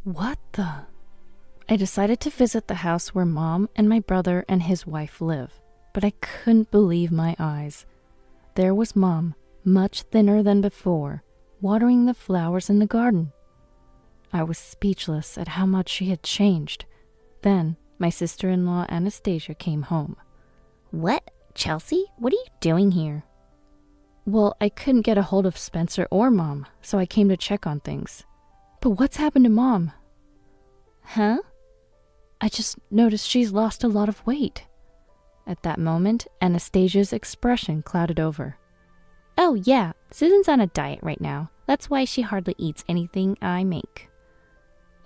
What the? I decided to visit the house where Mom and my brother and his wife live, but I couldn't believe my eyes. There was Mom, much thinner than before, watering the flowers in the garden. I was speechless at how much she had changed. Then my sister-in-law Anastasia came home. What? Chelsea? What are you doing here? Well, I couldn't get a hold of Spencer or Mom, so I came to check on things. But what's happened to Mom? Huh? I just noticed she's lost a lot of weight. At that moment, Anastasia's expression clouded over. Oh yeah, Susan's on a diet right now. That's why she hardly eats anything I make.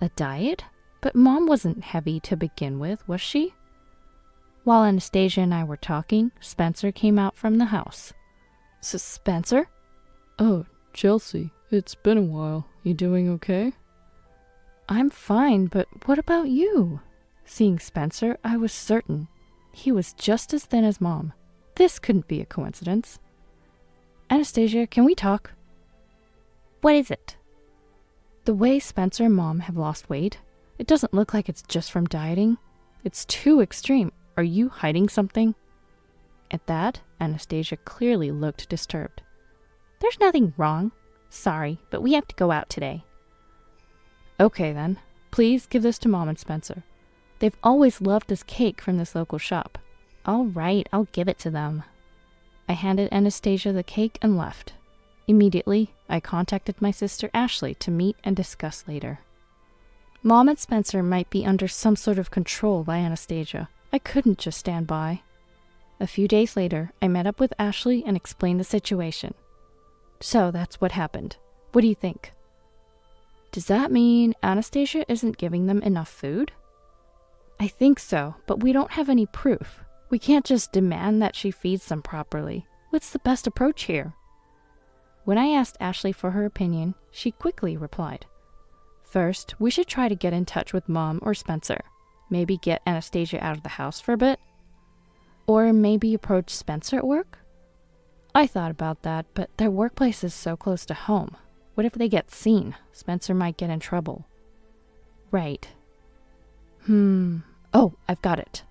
A diet? But Mom wasn't heavy to begin with, was she? While Anastasia and I were talking, Spencer came out from the house. Spencer? Oh, Chelsea, it's been a while. You doing okay? I'm fine, but what about you? Seeing Spencer, I was certain. He was just as thin as Mom. This couldn't be a coincidence. Anastasia, can we talk? What is it? The way Spencer and Mom have lost weight, it doesn't look like it's just from dieting. It's too extreme. Are you hiding something? At that, Anastasia clearly looked disturbed. There's nothing wrong. Sorry, but we have to go out today. Okay then, please give this to Mom and Spencer. They've always loved this cake from this local shop. All right, I'll give it to them. I handed Anastasia the cake and left. Immediately, I contacted my sister Ashley to meet and discuss later. Mom and Spencer might be under some sort of control by Anastasia. I couldn't just stand by. A few days later, I met up with Ashley and explained the situation. So that's what happened. What do you think? Does that mean Anastasia isn't giving them enough food? I think so, but we don't have any proof. We can't just demand that she feeds them properly. What's the best approach here? When I asked Ashley for her opinion, she quickly replied. First, we should try to get in touch with Mom or Spencer. Maybe get Anastasia out of the house for a bit. Or maybe approach Spencer at work? I thought about that, but their workplace is so close to home. What if they get seen? Spencer might get in trouble. Right. Oh, I've got it.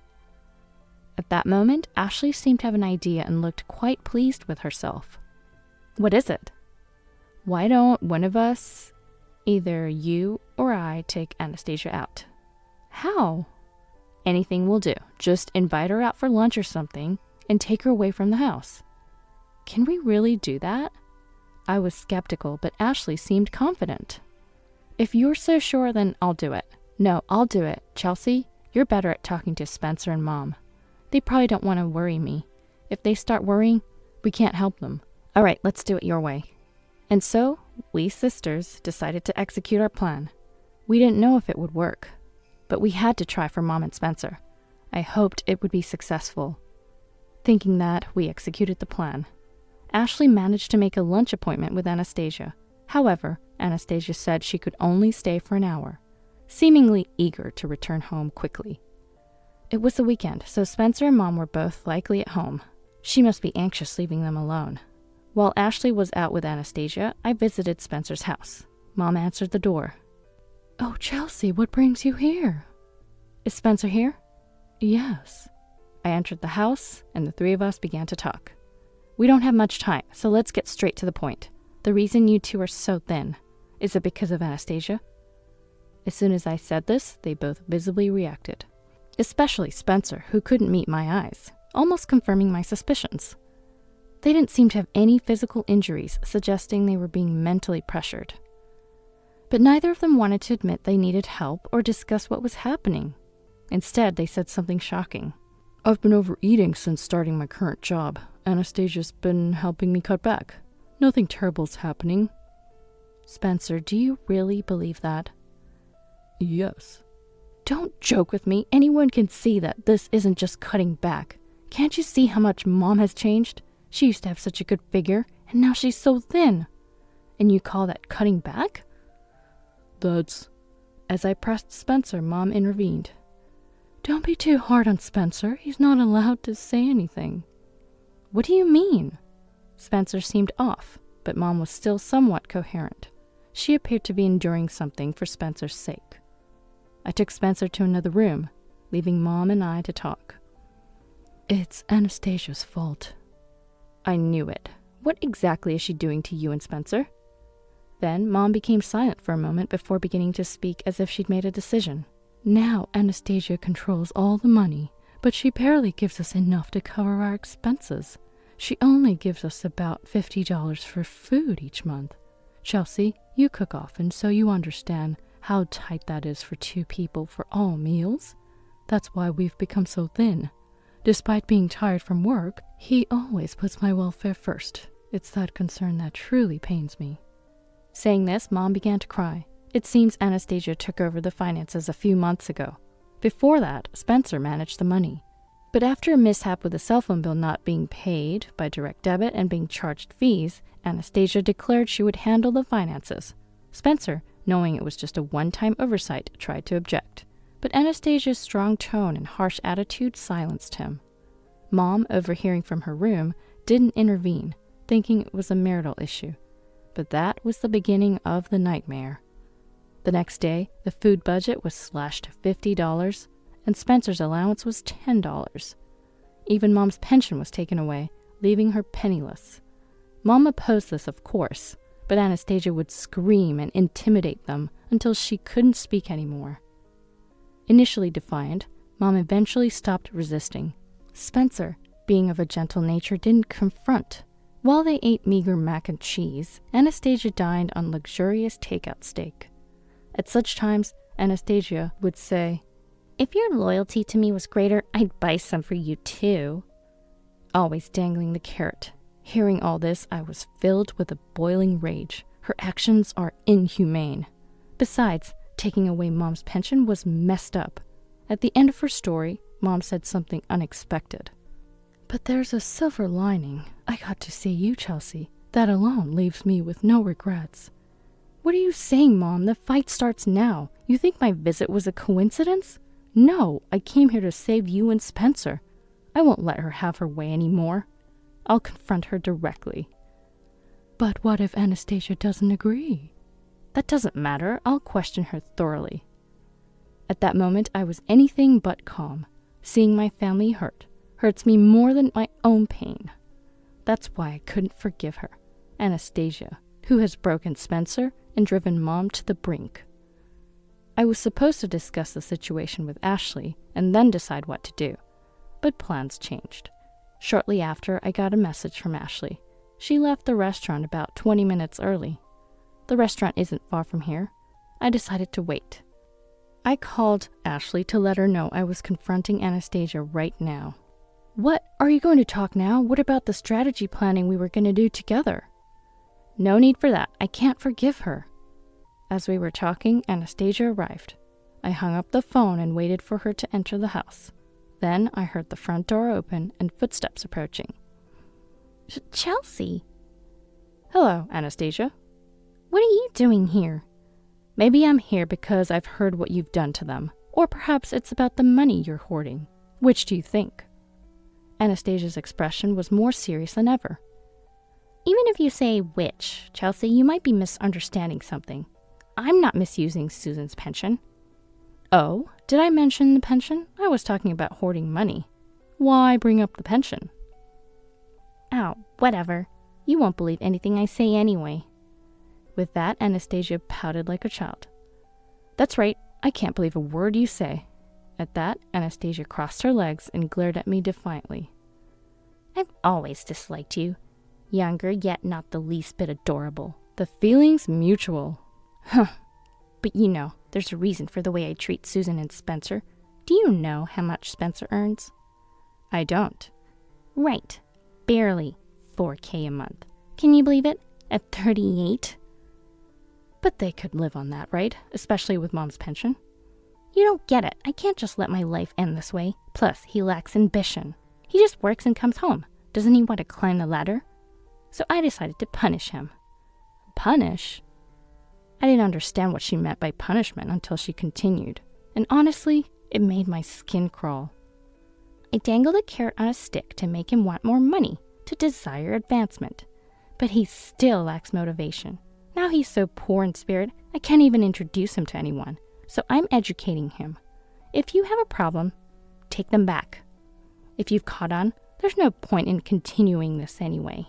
At that moment, Ashley seemed to have an idea and looked quite pleased with herself. What is it? Why don't one of us, either you or I, take Anastasia out? How? Anything will do. Just invite her out for lunch or something and take her away from the house. Can we really do that? I was skeptical, but Ashley seemed confident. If you're so sure, then I'll do it. No, I'll do it. Chelsea, you're better at talking to Spencer and Mom. They probably don't want to worry me. If they start worrying, we can't help them. All right, let's do it your way. And so, we sisters decided to execute our plan. We didn't know if it would work, but we had to try for Mom and Spencer. I hoped it would be successful. Thinking that, we executed the plan. Ashley managed to make a lunch appointment with Anastasia. However, Anastasia said she could only stay for an hour, seemingly eager to return home quickly. It was the weekend, so Spencer and Mom were both likely at home. She must be anxious leaving them alone. While Ashley was out with Anastasia, I visited Spencer's house. Mom answered the door. Oh, Chelsea, what brings you here? Is Spencer here? Yes. I entered the house, and the three of us began to talk. We don't have much time, so let's get straight to the point. The reason you two are so thin, is it because of Anastasia? As soon as I said this, they both visibly reacted. Especially Spencer, who couldn't meet my eyes, almost confirming my suspicions. They didn't seem to have any physical injuries, suggesting they were being mentally pressured. But neither of them wanted to admit they needed help or discuss what was happening. Instead, they said something shocking. I've been overeating since starting my current job. Anastasia's been helping me cut back. Nothing terrible's happening. Spencer, do you really believe that? Yes. Don't joke with me. Anyone can see that this isn't just cutting back. Can't you see how much Mom has changed? She used to have such a good figure, and now she's so thin. And you call that cutting back? That's... As I pressed Spencer, Mom intervened. Don't be too hard on Spencer. He's not allowed to say anything. What do you mean? Spencer seemed off, but Mom was still somewhat coherent. She appeared to be enduring something for Spencer's sake. I took Spencer to another room, leaving Mom and I to talk. It's Anastasia's fault. I knew it. What exactly is she doing to you and Spencer? Then Mom became silent for a moment before beginning to speak as if she'd made a decision. Now Anastasia controls all the money, but she barely gives us enough to cover our expenses. She only gives us about $50 for food each month. Chelsea, you cook often, so you understand how tight that is for 2 people for all meals. That's why we've become so thin. Despite being tired from work, he always puts my welfare first. It's that concern that truly pains me. Saying this, Mom began to cry. It seems Anastasia took over the finances a few months ago. Before that, Spencer managed the money. But after a mishap with the cell phone bill not being paid by direct debit and being charged fees, Anastasia declared she would handle the finances. Spencer, knowing it was just a one-time oversight, tried to object. But Anastasia's strong tone and harsh attitude silenced him. Mom, overhearing from her room, didn't intervene, thinking it was a marital issue. But that was the beginning of the nightmare. The next day, the food budget was slashed to $50, and Spencer's allowance was $10. Even Mom's pension was taken away, leaving her penniless. Mom opposed this, of course, but Anastasia would scream and intimidate them until she couldn't speak anymore. Initially defiant, Mom eventually stopped resisting. Spencer, being of a gentle nature, didn't confront. While they ate meager mac and cheese, Anastasia dined on luxurious takeout steak. At such times, Anastasia would say, "If your loyalty to me was greater, I'd buy some for you too." Always dangling the carrot. Hearing all this, I was filled with a boiling rage. Her actions are inhumane. Besides, taking away Mom's pension was messed up. At the end of her story, Mom said something unexpected. But there's a silver lining. I got to see you, Chelsea. That alone leaves me with no regrets. What are you saying, Mom? The fight starts now. You think my visit was a coincidence? No, I came here to save you and Spencer. I won't let her have her way anymore. I'll confront her directly. But what if Anastasia doesn't agree? That doesn't matter. I'll question her thoroughly. At that moment, I was anything but calm. Seeing my family hurts me more than my own pain. That's why I couldn't forgive her, Anastasia, who has broken Spencer and driven Mom to the brink. I was supposed to discuss the situation with Ashley and then decide what to do, but plans changed. Shortly after, I got a message from Ashley. She left the restaurant about 20 minutes early. The restaurant isn't far from here. I decided to wait. I called Ashley to let her know I was confronting Anastasia right now. What? Are you going to talk now? What about the strategy planning we were going to do together? No need for that. I can't forgive her. As we were talking, Anastasia arrived. I hung up the phone and waited for her to enter the house. Then I heard the front door open and footsteps approaching. Chelsea. Hello, Anastasia. What are you doing here? Maybe I'm here because I've heard what you've done to them. Or perhaps it's about the money you're hoarding. Which do you think? Anastasia's expression was more serious than ever. Even if you say which, Chelsea, you might be misunderstanding something. I'm not misusing Susan's pension. Oh, did I mention the pension? I was talking about hoarding money. Why bring up the pension? Oh, whatever. You won't believe anything I say anyway. With that, Anastasia pouted like a child. That's right, I can't believe a word you say. At that, Anastasia crossed her legs and glared at me defiantly. I've always disliked you. Younger, yet not the least bit adorable. The feeling's mutual. Huh. But you know, there's a reason for the way I treat Susan and Spencer. Do you know how much Spencer earns? I don't. Right. Barely $4,000 a month. Can you believe it? At 38? But they could live on that, right? Especially with Mom's pension. You don't get it. I can't just let my life end this way. Plus, he lacks ambition. He just works and comes home. Doesn't he want to climb the ladder? So I decided to punish him. Punish? I didn't understand what she meant by punishment until she continued. And honestly, it made my skin crawl. I dangled a carrot on a stick to make him want more money, to desire advancement. But he still lacks motivation. Now he's so poor in spirit, I can't even introduce him to anyone. So I'm educating him. If you have a problem, take them back. If you've caught on, there's no point in continuing this anyway.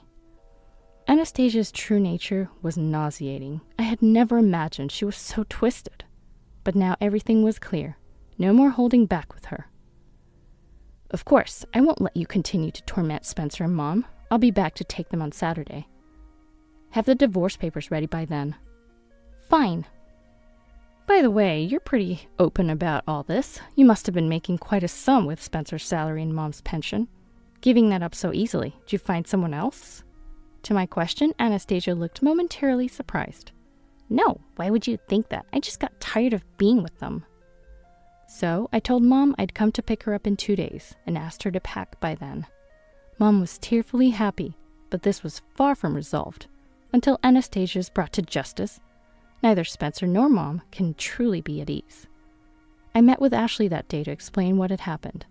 Anastasia's true nature was nauseating. I had never imagined she was so twisted. But now everything was clear. No more holding back with her. Of course, I won't let you continue to torment Spencer and Mom. I'll be back to take them on Saturday. Have the divorce papers ready by then. Fine. By the way, you're pretty open about all this. You must have been making quite a sum with Spencer's salary and Mom's pension. Giving that up so easily. Did you find someone else? To my question, Anastasia looked momentarily surprised. No, why would you think that? I just got tired of being with them. So I told Mom I'd come to pick her up in 2 days and asked her to pack by then. Mom was tearfully happy, but this was far from resolved. Until Anastasia's brought to justice, neither Spencer nor Mom can truly be at ease. I met with Ashley that day to explain what had happened.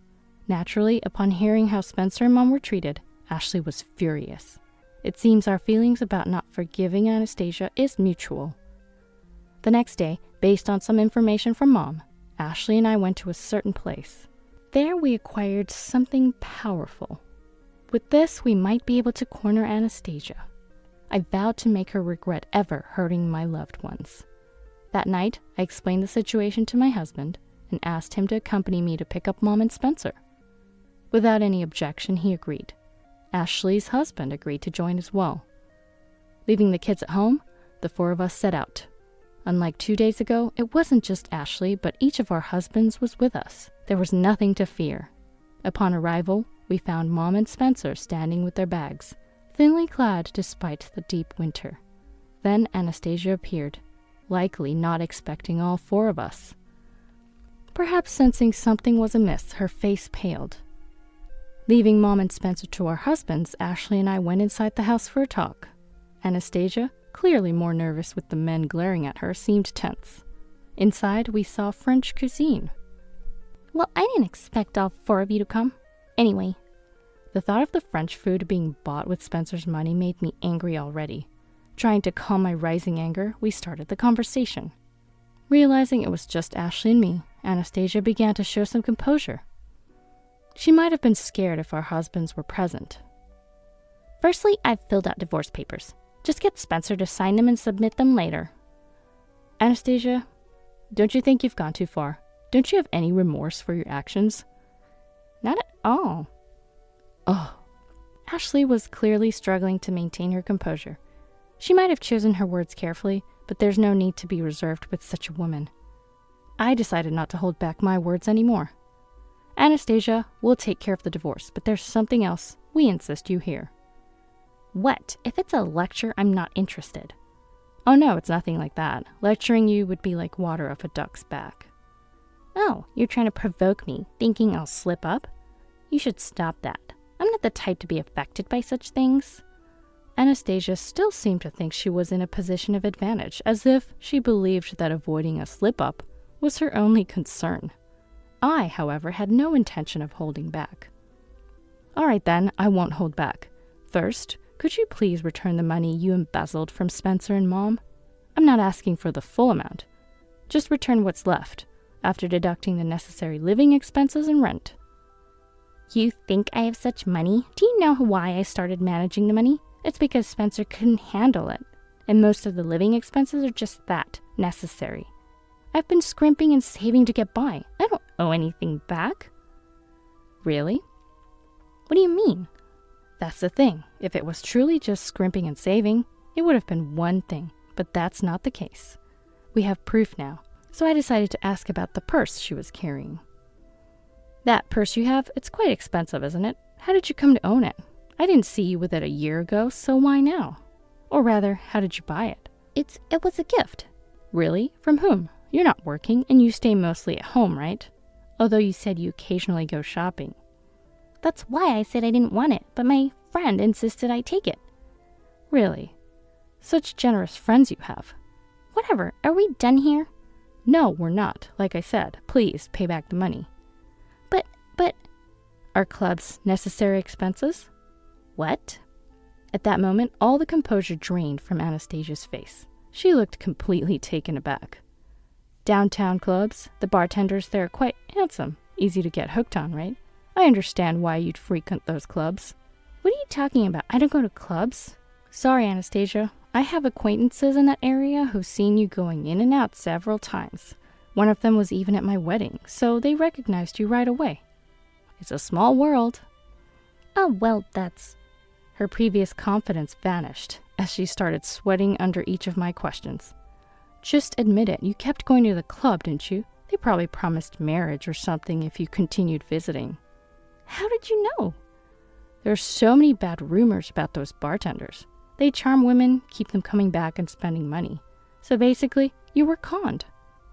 Naturally, upon hearing how Spencer and Mom were treated, Ashley was furious. It seems our feelings about not forgiving Anastasia is mutual. The next day, based on some information from Mom, Ashley and I went to a certain place. There we acquired something powerful. With this, we might be able to corner Anastasia. I vowed to make her regret ever hurting my loved ones. That night, I explained the situation to my husband and asked him to accompany me to pick up Mom and Spencer. Without any objection, he agreed. Ashley's husband agreed to join as well. Leaving the kids at home, the 4 of us set out. Unlike 2 days ago, it wasn't just Ashley, but each of our husbands was with us. There was nothing to fear. Upon arrival, we found Mom and Spencer standing with their bags, thinly clad despite the deep winter. Then Anastasia appeared, likely not expecting all 4 of us. Perhaps sensing something was amiss, her face paled. Leaving Mom and Spencer to our husbands, Ashley and I went inside the house for a talk. Anastasia, clearly more nervous with the men glaring at her, seemed tense. Inside, we saw French cuisine. Well, I didn't expect all 4 of you to come. Anyway, the thought of the French food being bought with Spencer's money made me angry already. Trying to calm my rising anger, we started the conversation. Realizing it was just Ashley and me, Anastasia began to show some composure. She might have been scared if our husbands were present. Firstly, I've filled out divorce papers. Just get Spencer to sign them and submit them later. Anastasia, don't you think you've gone too far? Don't you have any remorse for your actions? Not at all. Oh. Ashley was clearly struggling to maintain her composure. She might have chosen her words carefully, but there's no need to be reserved with such a woman. I decided not to hold back my words anymore. Anastasia, we'll take care of the divorce, but there's something else. We insist you hear. What? If it's a lecture, I'm not interested. Oh no, it's nothing like that. Lecturing you would be like water off a duck's back. Oh, you're trying to provoke me, thinking I'll slip up? You should stop that. I'm not the type to be affected by such things. Anastasia still seemed to think she was in a position of advantage, as if she believed that avoiding a slip-up was her only concern. I, however, had no intention of holding back. All right then, I won't hold back. First, could you please return the money you embezzled from Spencer and Mom? I'm not asking for the full amount. Just return what's left, after deducting the necessary living expenses and rent. You think I have such money? Do you know why I started managing the money? It's because Spencer couldn't handle it, and most of the living expenses are just that, necessary. I've been scrimping and saving to get by. I don't owe anything back. Really? What do you mean? That's the thing. If it was truly just scrimping and saving, it would have been one thing, but that's not the case. We have proof now, so I decided to ask about the purse she was carrying. That purse you have, it's quite expensive, isn't it? How did you come to own it? I didn't see you with it a year ago, so why now? Or rather, how did you buy it? It was a gift. Really? From whom? You're not working, and you stay mostly at home, right? Although you said you occasionally go shopping. That's why I said I didn't want it, but my friend insisted I take it. Really? Such generous friends you have. Whatever, are we done here? No, we're not. Like I said, please pay back the money. But... Our club's necessary expenses? What? At that moment, all the composure drained from Anastasia's face. She looked completely taken aback. Downtown clubs, the bartenders there are quite handsome, easy to get hooked on, right? I understand why you'd frequent those clubs. What are you talking about? I don't go to clubs. Sorry, Anastasia. I have acquaintances in that area who've seen you going in and out several times. One of them was even at my wedding, so they recognized you right away. It's a small world. Oh, well, that's... Her previous confidence vanished as she started sweating under each of my questions. Just admit it, you kept going to the club, didn't you? They probably promised marriage or something if you continued visiting. How did you know? There's so many bad rumors about those bartenders. They charm women, keep them coming back and spending money. So basically, you were conned.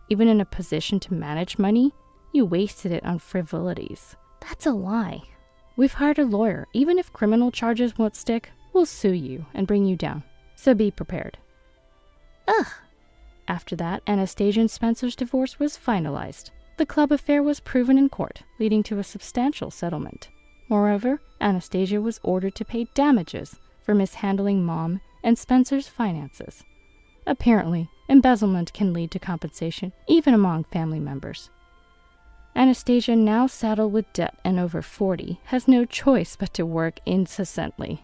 Even in a position to manage money, you wasted it on frivolities. That's a lie. We've hired a lawyer. Even if criminal charges won't stick, we'll sue you and bring you down. So be prepared. Ugh. After that, Anastasia and Spencer's divorce was finalized. The club affair was proven in court, leading to a substantial settlement. Moreover, Anastasia was ordered to pay damages for mishandling Mom and Spencer's finances. Apparently, embezzlement can lead to compensation, even among family members. Anastasia, now saddled with debt and over 40, has no choice but to work incessantly.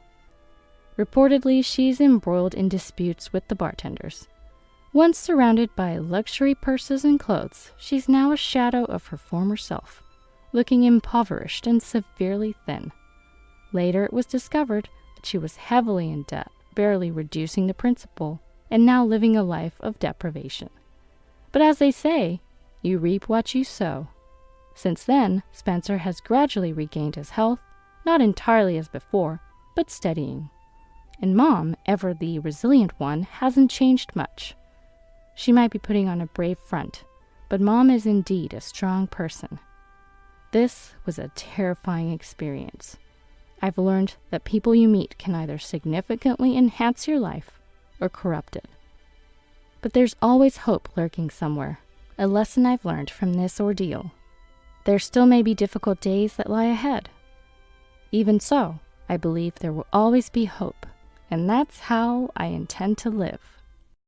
Reportedly, she's embroiled in disputes with the bartenders. Once surrounded by luxury purses and clothes, she's now a shadow of her former self, looking impoverished and severely thin. Later, it was discovered that she was heavily in debt, barely reducing the principal, and now living a life of deprivation. But as they say, you reap what you sow. Since then, Spencer has gradually regained his health, not entirely as before, but steadying. And Mom, ever the resilient one, hasn't changed much. She might be putting on a brave front, but Mom is indeed a strong person. This was a terrifying experience. I've learned that people you meet can either significantly enhance your life or corrupt it. But there's always hope lurking somewhere, a lesson I've learned from this ordeal. There still may be difficult days that lie ahead. Even so, I believe there will always be hope, and that's how I intend to live.